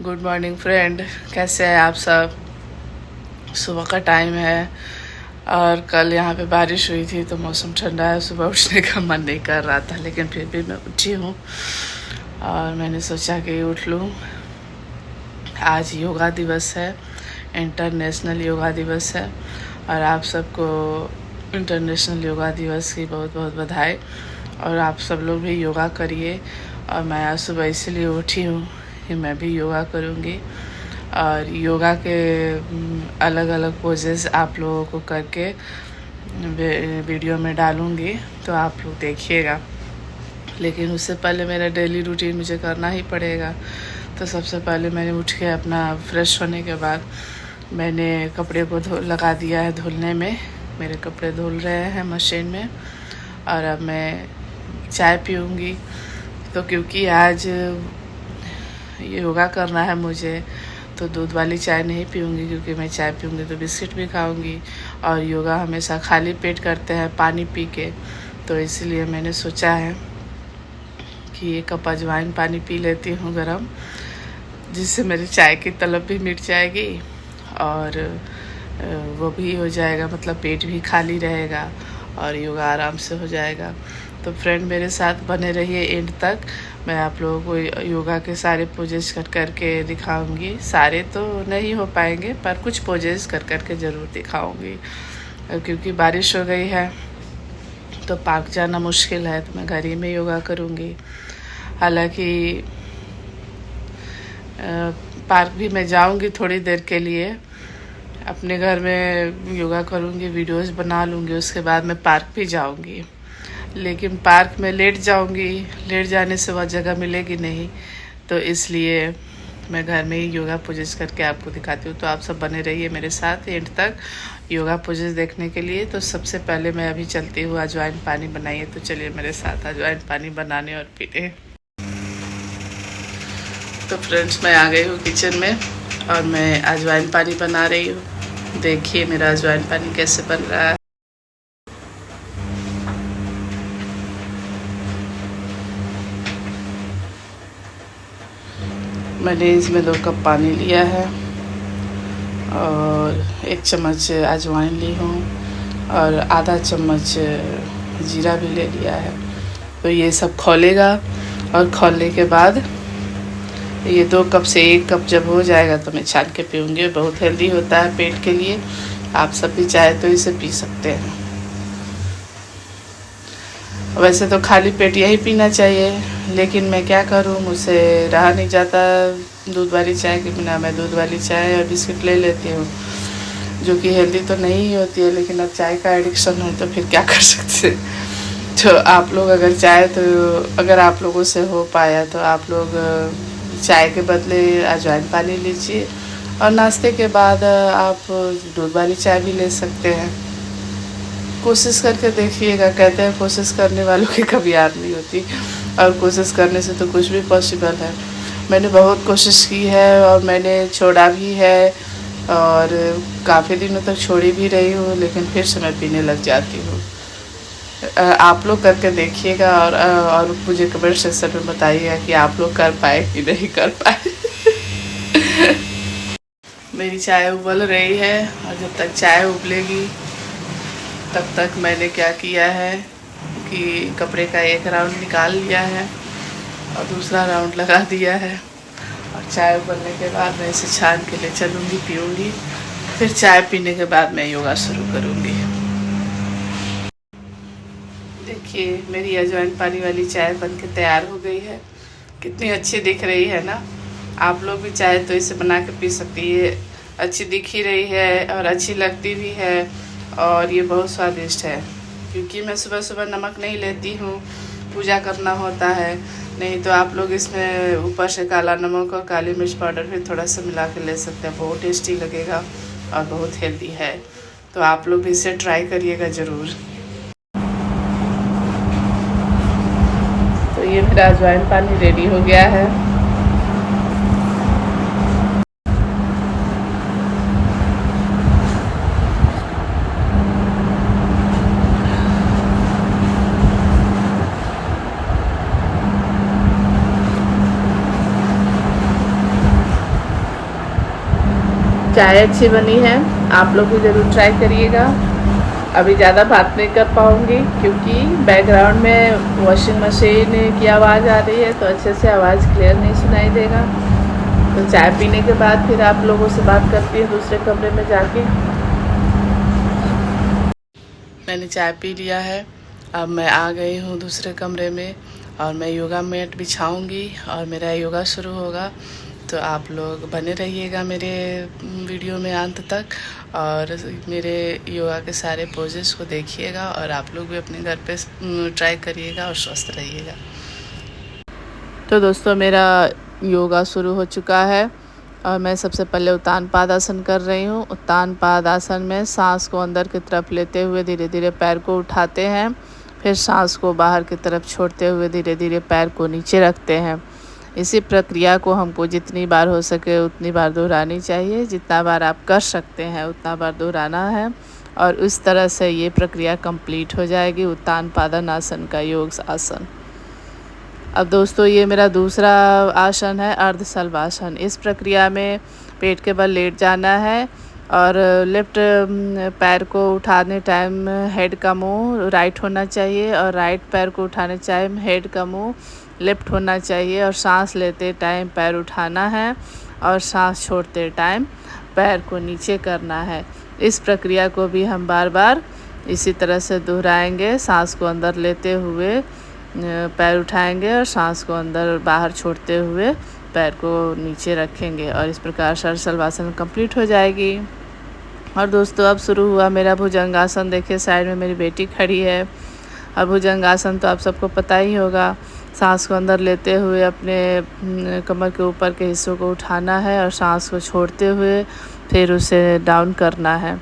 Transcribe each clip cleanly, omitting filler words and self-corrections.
Good morning friend, कैसे हैं आप सब। सुबह का टाइम है और कल यहाँ पे बारिश हुई थी तो मौसम ठंडा है। सुबह उठने का मन नहीं कर रहा था, लेकिन फिर भी मैं उठी हूँ और मैंने सोचा कि उठ लूँ। आज योगा दिवस है, इंटरनेशनल योगा दिवस है और आप सबको इंटरनेशनल योगा दिवस की बहुत बहुत बधाई। और आप सब लोग भी योगा करिए। और मैं आज सुबह इसलिए उठी हूँ कि मैं भी योगा करूँगी और योगा के अलग अलग पोजेस आप लोगों को करके वीडियो में डालूँगी, तो आप लोग देखिएगा। लेकिन उससे पहले मेरा डेली रूटीन मुझे करना ही पड़ेगा। तो सबसे पहले मैंने उठ के अपना फ्रेश होने के बाद मैंने कपड़े को लगा दिया है धुलने में। मेरे कपड़े धुल रहे हैं मशीन में और अब मैं चाय पीऊँगी। तो क्योंकि आज योगा करना है मुझे, तो दूध वाली चाय नहीं पीऊँगी, क्योंकि मैं चाय पीऊँगी तो बिस्किट भी खाऊँगी और योगा हमेशा खाली पेट करते हैं पानी पी के। तो इसलिए मैंने सोचा है कि 1 कप अजवाइन पानी पी लेती हूँ गरम, जिससे मेरी चाय की तलब भी मिट जाएगी और वो भी हो जाएगा, मतलब पेट भी खाली रहेगा और योगा आराम से हो जाएगा। तो फ्रेंड मेरे साथ बने रहिए एंड तक। मैं आप लोगों को योगा के सारे पोजेस कर करके दिखाऊंगी। सारे तो नहीं हो पाएंगे पर कुछ पोजेस कर करके ज़रूर दिखाऊंगी। क्योंकि बारिश हो गई है तो पार्क जाना मुश्किल है, तो मैं घर ही में योगा करूंगी। हालांकि पार्क भी मैं जाऊंगी थोड़ी देर के लिए, अपने घर में योगा करूंगी, वीडियोस बना लूँगी, उसके बाद मैं पार्क भी जाऊंगी। लेकिन पार्क में लेट जाऊंगी, लेट जाने से वह जगह मिलेगी नहीं, तो इसलिए मैं घर में ही योगा पोजेस करके आपको दिखाती हूँ। तो आप सब बने रहिए मेरे साथ एंड तक योगा पोजेस देखने के लिए। तो सबसे पहले मैं अभी चलती हूँ अजवाइन पानी बनाइए, तो चलिए मेरे साथ अजवाइन पानी बनाने और पीने। तो फ्रेंड्स मैं आ गई हूँ किचन में और मैं अजवाइन पानी बना रही हूँ। देखिए मेरा अजवाइन पानी कैसे बन रहा है। मैंने इसमें 2 कप पानी लिया है और 1 चम्मच अजवाइन ली हूँ और आधा चम्मच जीरा भी ले लिया है। तो ये सब खौलेगा और खौलने के बाद ये 2 कप से 1 कप जब हो जाएगा तो मैं छान के पीऊँगी। बहुत हेल्दी होता है पेट के लिए, आप सब भी चाहे तो इसे पी सकते हैं। वैसे तो खाली पेट यही पीना चाहिए, लेकिन मैं क्या करूँ, मुझसे रहा नहीं जाता दूध वाली चाय के बिना। मैं दूध वाली चाय और बिस्किट ले लेती हूँ, जो कि हेल्दी तो नहीं होती है, लेकिन अब चाय का एडिक्शन है तो फिर क्या कर सकते। तो आप लोग अगर चाहे तो, अगर आप लोगों से हो पाया तो आप लोग चाय के बदले अजवाइन पानी लीजिए और नाश्ते के बाद आप दूध वाली चाय भी ले सकते हैं। कोशिश करके देखिएगा। कहते हैं कोशिश करने वालों की कभी हार नहीं होती, और कोशिश करने से तो कुछ भी पॉसिबल है। मैंने बहुत कोशिश की है और मैंने छोड़ा भी है और काफ़ी दिनों तक छोड़ी भी रही हूँ, लेकिन फिर से मैं पीने लग जाती हूँ। आप लोग करके देखिएगा और मुझे कमेंट सेक्शन में बताइएगा कि आप लोग कर पाए कि नहीं कर पाए। मेरी चाय उबल रही है और जब तक चाय उबलेगी तब तक मैंने क्या किया है कि कपड़े का 1 राउंड निकाल लिया है और दूसरा राउंड लगा दिया है। और चाय उबलने के बाद मैं इसे छान के ले चलूँगी, पीऊँगी। फिर चाय पीने के बाद मैं योगा शुरू करूँगी। देखिए मेरी अजवाइन पानी वाली चाय बनके तैयार हो गई है। कितनी अच्छी दिख रही है ना। आप लोग भी चाहे तो इसे बना के पी सकती है। अच्छी दिख ही रही है और अच्छी लगती भी है और ये बहुत स्वादिष्ट है। क्योंकि मैं सुबह सुबह नमक नहीं लेती हूँ, पूजा करना होता है। नहीं तो आप लोग इसमें ऊपर से काला नमक और काली मिर्च पाउडर भी थोड़ा सा मिला के ले सकते हैं। बहुत टेस्टी लगेगा और बहुत हेल्दी है। तो आप लोग भी इसे ट्राई करिएगा ज़रूर। तो ये मेरा अजवाइन पानी रेडी हो गया है। चाय अच्छी बनी है, आप लोग भी ज़रूर ट्राई करिएगा। अभी ज़्यादा बात नहीं कर पाऊँगी क्योंकि बैकग्राउंड में वॉशिंग मशीन की आवाज़ आ रही है, तो अच्छे से आवाज़ क्लियर नहीं सुनाई देगा। तो चाय पीने के बाद फिर आप लोगों से बात करती हूँ दूसरे कमरे में जाके। मैंने चाय पी लिया है, अब मैं आ गई हूँ दूसरे कमरे में और मैं योगा मैट बिछाऊँगी और मेरा योगा शुरू होगा। तो आप लोग बने रहिएगा मेरे वीडियो में अंत तक और मेरे योगा के सारे पोजेस को देखिएगा और आप लोग भी अपने घर पे ट्राई करिएगा और स्वस्थ रहिएगा। तो दोस्तों, मेरा योगा शुरू हो चुका है और मैं सबसे पहले उत्तान पाद आसन कर रही हूँ। उत्तान पाद आसन में सांस को अंदर की तरफ लेते हुए धीरे धीरे पैर को उठाते हैं, फिर सांस को बाहर की तरफ छोड़ते हुए धीरे धीरे पैर को नीचे रखते हैं। इसी प्रक्रिया को हमको जितनी बार हो सके उतनी बार दोहरानी चाहिए। जितना बार आप कर सकते हैं उतना बार दोहराना है और उस तरह से ये प्रक्रिया कंप्लीट हो जाएगी उत्तान पादनासन का योग आसन। अब दोस्तों, ये मेरा दूसरा आसन है अर्ध शलभासन। इस प्रक्रिया में पेट के बल लेट जाना है और लेफ्ट पैर को उठाने टाइम हेड का मुंह राइट होना चाहिए और राइट पैर को उठाने टाइम हेड का मुंह लेफ्ट होना चाहिए और सांस लेते टाइम पैर उठाना है और सांस छोड़ते टाइम पैर को नीचे करना है। इस प्रक्रिया को भी हम बार बार इसी तरह से दोहराएंगे। सांस को अंदर लेते हुए पैर उठाएंगे और सांस को अंदर बाहर छोड़ते हुए पैर को नीचे रखेंगे और इस प्रकार से शलभासन कंप्लीट हो जाएगी। और दोस्तों, अब शुरू हुआ मेरा भुजंगासन। देखिए साइड में मेरी बेटी खड़ी है। और भुजंगासन तो आप सबको पता ही होगा। सांस को अंदर लेते हुए अपने कमर के ऊपर के हिस्सों को उठाना है और सांस को छोड़ते हुए फिर उसे डाउन करना है।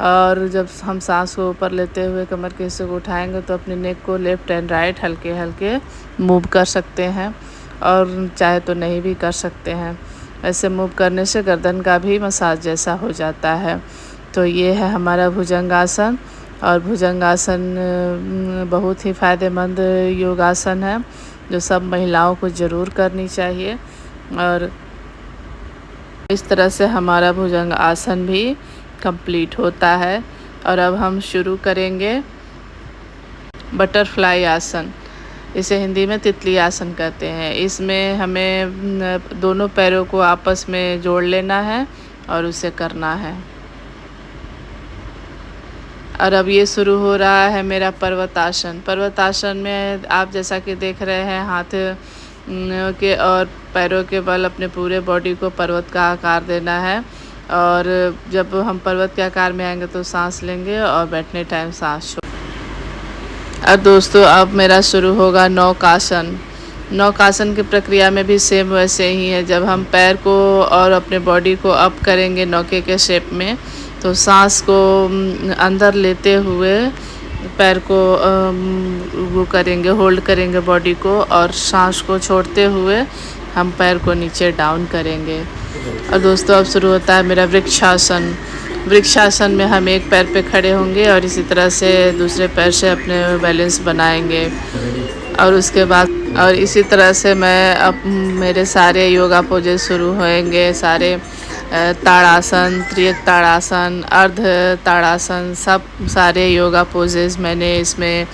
और जब हम सांस को ऊपर लेते हुए कमर के हिस्से को उठाएंगे तो अपने नेक को लेफ़्ट एंड राइट हल्के हल्के मूव कर सकते हैं और चाहे तो नहीं भी कर सकते हैं। ऐसे मूव करने से गर्दन का भी मसाज जैसा हो जाता है। तो ये है हमारा भुजंगासन और भुजंगासन बहुत ही फ़ायदेमंद योगासन है जो सब महिलाओं को ज़रूर करनी चाहिए। और इस तरह से हमारा भुजंग आसन भी कंप्लीट होता है। और अब हम शुरू करेंगे बटरफ्लाई आसन। इसे हिंदी में तितली आसन कहते हैं। इसमें हमें दोनों पैरों को आपस में जोड़ लेना है और उसे करना है। और अब ये शुरू हो रहा है मेरा पर्वतासन। पर्वतासन में आप जैसा कि देख रहे हैं हाथ के और पैरों के बल अपने पूरे बॉडी को पर्वत का आकार देना है। और जब हम पर्वत के आकार में आएंगे तो सांस लेंगे और बैठने टाइम सांस छोड़। अब दोस्तों, अब मेरा शुरू होगा नौकासन। नौकासन की प्रक्रिया में भी सेम वैसे ही है। जब हम पैर को और अपने बॉडी को अप करेंगे नौके के शेप में तो सांस को अंदर लेते हुए पैर को वो करेंगे, होल्ड करेंगे बॉडी को और सांस को छोड़ते हुए हम पैर को नीचे डाउन करेंगे। और दोस्तों, अब शुरू होता है मेरा वृक्षासन। वृक्षासन में हम एक पैर पे खड़े होंगे और इसी तरह से दूसरे पैर से अपने बैलेंस बनाएंगे। और उसके बाद और इसी तरह से मैं अब मेरे सारे योगा पोजेस शुरू होएंगे। सारे ताड़ासन, त्रियक ताड़ासन, अर्ध ताड़ासन, सब सारे योगा पोजेस मैंने इसमें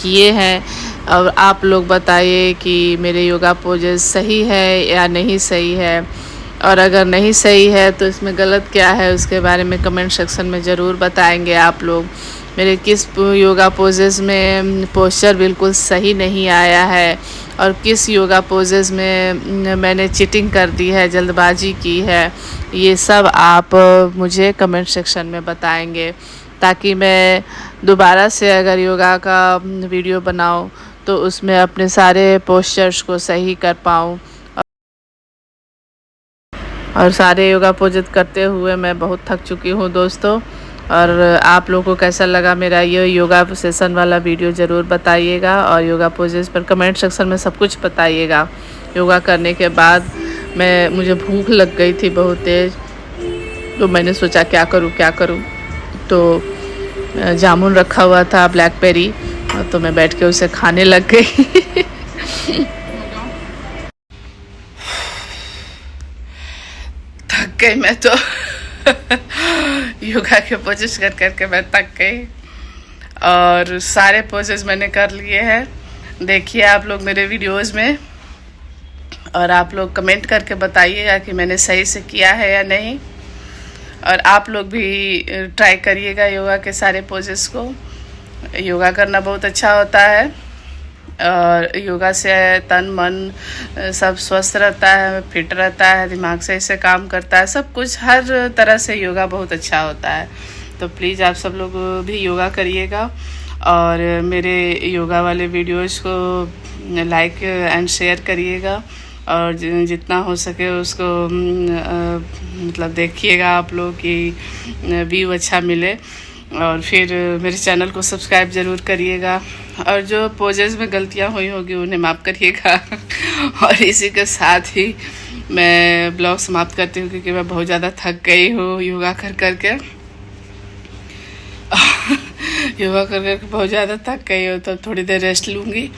किए हैं। और आप लोग बताइए कि मेरे योगा पोजेस सही है या नहीं सही है, और अगर नहीं सही है तो इसमें गलत क्या है उसके बारे में कमेंट सेक्शन में ज़रूर बताएंगे आप लोग। मेरे किस योगा पोजेस में पोस्चर बिल्कुल सही नहीं आया है और किस योगा पोजेस में मैंने चीटिंग कर दी है, जल्दबाजी की है, ये सब आप मुझे कमेंट सेक्शन में बताएंगे ताकि मैं दोबारा से अगर योगा का वीडियो बनाऊं तो उसमें अपने सारे पोस्चर्स को सही कर पाऊँ। और सारे योगा पोजेस करते हुए मैं बहुत थक चुकी हूँ दोस्तों। और आप लोगों को कैसा लगा मेरा ये योगा सेशन वाला वीडियो ज़रूर बताइएगा और योगा पोजेस पर कमेंट सेक्शन में सब कुछ बताइएगा। योगा करने के बाद मुझे भूख लग गई थी बहुत तेज़, तो मैंने सोचा क्या करूँ। तो जामुन रखा हुआ था ब्लैकबेरी, तो मैं बैठ के उसे खाने लग गई। थक गई मैं तो। योगा के पोजेस कर करके मैं थक गई और सारे पोजेस मैंने कर लिए हैं। देखिए आप लोग मेरे वीडियोस में, और आप लोग कमेंट करके बताइएगा कि मैंने सही से किया है या नहीं। और आप लोग भी ट्राई करिएगा योगा के सारे पोजेस को। योगा करना बहुत अच्छा होता है और योगा से तन मन सब स्वस्थ रहता है, फिट रहता है, दिमाग सही से काम करता है, सब कुछ हर तरह से योगा बहुत अच्छा होता है। तो प्लीज़ आप सब लोग भी योगा करिएगा और मेरे योगा वाले वीडियोज़ को लाइक एंड शेयर करिएगा और जितना हो सके उसको मतलब देखिएगा आप लोग कि व्यू अच्छा मिले। और फिर मेरे चैनल को सब्सक्राइब ज़रूर करिएगा और जो पोजेस में गलतियां हुई होगी उन्हें माफ़ करिएगा। और इसी के साथ ही मैं ब्लॉग समाप्त करती हूँ क्योंकि मैं बहुत ज़्यादा थक गई हूँ योगा कर करके। योगा कर करके बहुत ज़्यादा थक गई हूँ, तो थोड़ी देर रेस्ट लूँगी।